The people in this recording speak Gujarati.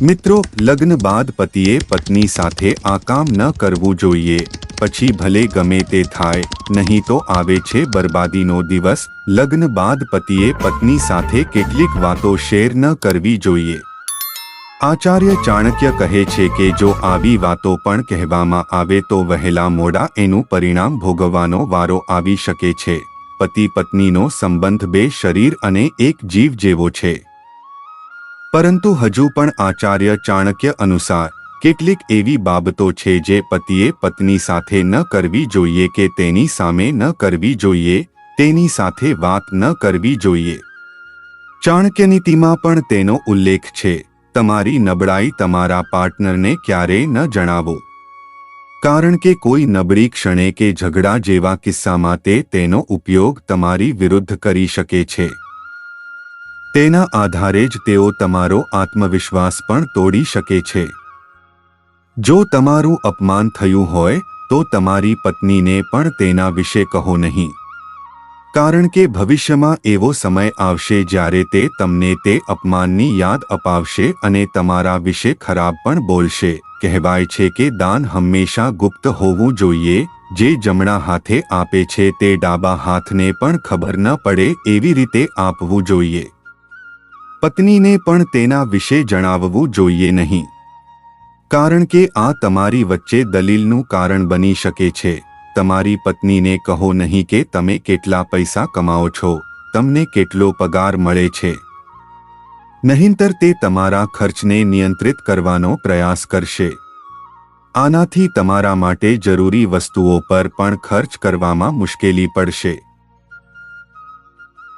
મિત્રો, લગ્ન બાદ પતિએ પત્ની સાથે આ કામ ન કરવું જોઈએ. પછી ભલે ગમે તે થાય, નહીં તો આવે છે બરબાદીનો દિવસ. લગ્ન બાદ પતિએ પત્ની સાથે કેટલીક વાતો શેર ન કરવી જોઈએ. આચાર્ય ચાણક્ય કહે છે કે જો આવી વાતો પણ કહેવામાં આવે તો વહેલા મોડા એનું પરિણામ ભોગવવાનો વારો આવી શકે છે. પતિ પત્નીનો સંબંધ બે શરીર અને એક જીવ જેવો છે. પરંતુ હજુ પણ આચાર્ય ચાણક્ય અનુસાર કેટલીક એવી બાબતો છે જે પતિએ પત્ની સાથે ન કરવી જોઈએ કે તેની સામે ન કરવી જોઈએ, તેની સાથે વાત ન કરવી જોઈએ. ચાણક્યનીતિમાં પણ તેનો ઉલ્લેખ છે. તમારી નબળાઈ તમારા પાર્ટનરને ક્યારેય ન જણાવો, કારણ કે કોઈ નબળી ક્ષણે કે ઝઘડા જેવા કિસ્સામાં તે તેનો ઉપયોગ તમારી વિરુદ્ધ કરી શકે છે. તેના આધારે જ તેઓ તમારો આત્મવિશ્વાસ પણ તોડી શકે છે. જો તમારું અપમાન થયું હોય તો તમારી પત્નીને પણ તેના વિશે કહો નહીં, કારણ કે ભવિષ્યમાં એવો સમય આવશે જ્યારે તે તમને તે અપમાનની યાદ અપાવશે અને તમારા વિશે ખરાબ પણ બોલશે. કહેવાય છે કે દાન હંમેશા ગુપ્ત હોવું જોઈએ. જે જમણા હાથે આપે છે તે ડાબા હાથને પણ ખબર ન પડે એવી રીતે આપવું જોઈએ. પત્નીને પણ તેના વિશે જણાવવું જોઈએ નહીં, કારણ કે આ તમારી વચ્ચે દલીલનું કારણ બની શકે છે. તમારી પત્નીને કહો નહીં કે તમે કેટલા પૈસા કમાઓ છો, તમને કેટલો પગાર મળે છે. નહીંતર તે તમારા ખર્ચને નિયંત્રિત કરવાનો પ્રયાસ કરશે. આનાથી તમારા માટે જરૂરી વસ્તુઓ પર પણ ખર્ચ કરવામાં મુશ્કેલી પડશે.